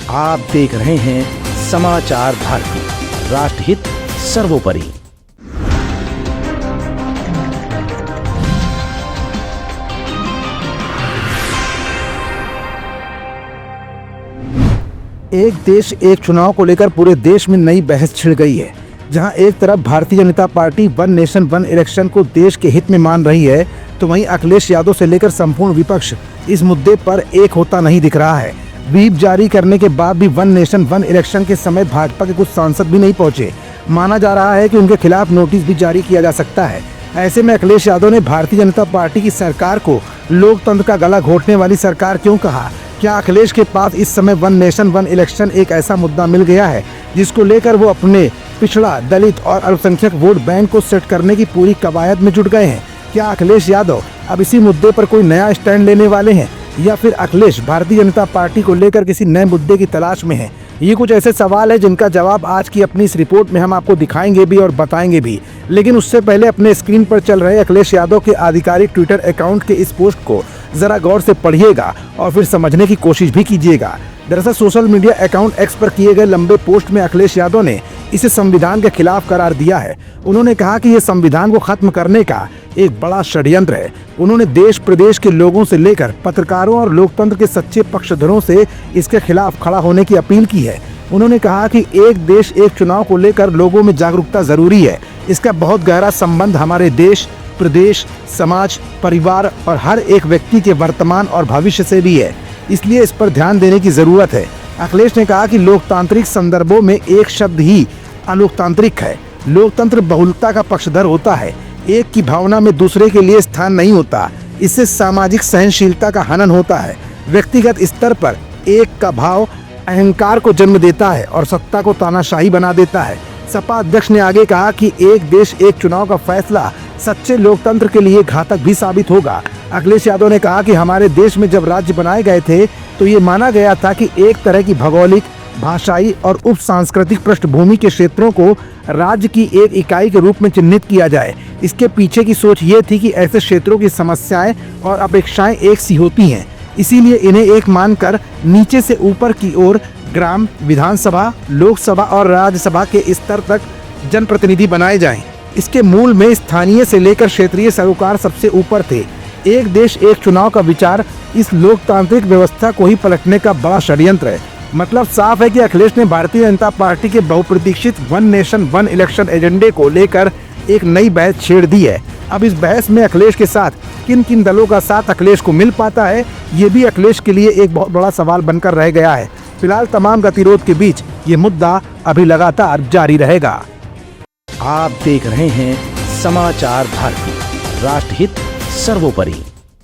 आप देख रहे हैं समाचार भारती, राष्ट्रहित सर्वोपरि। एक देश एक चुनाव को लेकर पूरे देश में नई बहस छिड़ गई है। जहां एक तरफ Bharatiya Janata party one nation one election को देश के हित में मान रही है, तो वहीं अखिलेश यादव से लेकर संपूर्ण विपक्ष इस मुद्दे पर एक होता नहीं दिख रहा है। व्हीप जारी करने के बाद भी वन नेशन वन इलेक्शन के समय भाजपा के कुछ सांसद भी नहीं पहुंचे। माना जा रहा है कि उनके खिलाफ नोटिस भी जारी किया जा सकता है। ऐसे में अखिलेश यादव ने भारतीय जनता पार्टी की सरकार को लोकतंत्र का गला घोटने वाली सरकार क्यों कहा? क्या अखिलेश के पास इस समय वन नेशन वन इलेक्शन एक ऐसा मुद्दा मिल गया है जिसको लेकर वो अपने पिछड़ा, दलित और अल्पसंख्यक वोट बैंक को सेट करने की पूरी कवायद में जुट गए हैं? क्या अखिलेश यादव अब इसी मुद्दे पर कोई नया स्टैंड लेने वाले हैं, या फिर अखिलेश भारतीय जनता पार्टी को लेकर किसी नए मुद्दे की तलाश में है? ये कुछ ऐसे सवाल है जिनका जवाब आज की अपनी इस रिपोर्ट में हम आपको दिखाएंगे भी और बताएंगे भी। लेकिन उससे पहले अपने स्क्रीन पर चल रहे अखिलेश यादव के आधिकारिक ट्विटर अकाउंट के इस पोस्ट को जरा गौर से पढ़िएगा और फिर समझने की कोशिश भी कीजिएगा। दरअसल सोशल मीडिया अकाउंट एक्स पर किए गए लंबे पोस्ट में अखिलेश यादव ने इसे संविधान के खिलाफ करार दिया है। उन्होंने कहा कि यह संविधान को खत्म करने का एक बड़ा षड्यंत्र है। उन्होंने देश प्रदेश के लोगों से लेकर पत्रकारों और लोकतंत्र के सच्चे पक्षधरों से इसके खिलाफ खड़ा होने की अपील की है। उन्होंने कहा कि एक देश एक चुनाव को लेकर लोगों में जागरूकता जरूरी है। इसका बहुत गहरा संबंध हमारे देश, प्रदेश, समाज, परिवार और हर एक व्यक्ति के वर्तमान और भविष्य से भी है, इसलिए इस पर ध्यान देने की जरूरत है। अखिलेश ने कहा कि लोकतांत्रिक संदर्भों में एक शब्द ही अलोकतांत्रिक है। लोकतंत्र बहुलता का पक्षधर होता है, एक की भावना में दूसरे के लिए स्थान नहीं होता। इससे सामाजिक सहनशीलता का हनन होता है। व्यक्तिगत स्तर पर एक का भाव अहंकार को जन्म देता है और सत्ता को तानाशाही बना देता है। सपा अध्यक्ष ने आगे कहा कि एक देश एक चुनाव का फैसला सच्चे लोकतंत्र के लिए घातक भी साबित होगा। अखिलेश यादव ने कहा कि हमारे देश में जब राज्य बनाए गए थे तो ये माना गया था कि एक तरह की भौगोलिक, भाषाई और उप सांस्कृतिक पृष्ठभूमि के क्षेत्रों को राज्य की एक इकाई के रूप में चिन्हित किया जाए। इसके पीछे की सोच ये थी कि ऐसे क्षेत्रों की समस्याएं और अपेक्षाएं एक सी होती हैं, इसीलिए इन्हें एक मानकर नीचे से ऊपर की ओर ग्राम, विधानसभा, लोकसभा और राज्यसभा के स्तर तक जनप्रतिनिधि बनाए जाएं। इसके मूल में स्थानीय से लेकर क्षेत्रीय सरोकार सबसे ऊपर थे। एक देश एक चुनाव का विचार इस लोकतांत्रिक व्यवस्था को ही पलटने का बड़ा षड्यंत्र है। मतलब साफ है कि अखिलेश ने भारतीय जनता पार्टी के बहुप्रतीक्षित वन नेशन वन इलेक्शन एजेंडे को लेकर एक नई बहस छेड़ दी है। अब इस बहस में अखिलेश के साथ किन किन दलों का साथ अखिलेश को मिल पाता है, ये भी अखिलेश के लिए एक बहुत बड़ा सवाल बनकर रह गया है। फिलहाल तमाम गतिरोध के बीच ये मुद्दा अभी लगातार जारी रहेगा। आप देख रहे हैं समाचार भारती, राष्ट्रहित सर्वोपरि।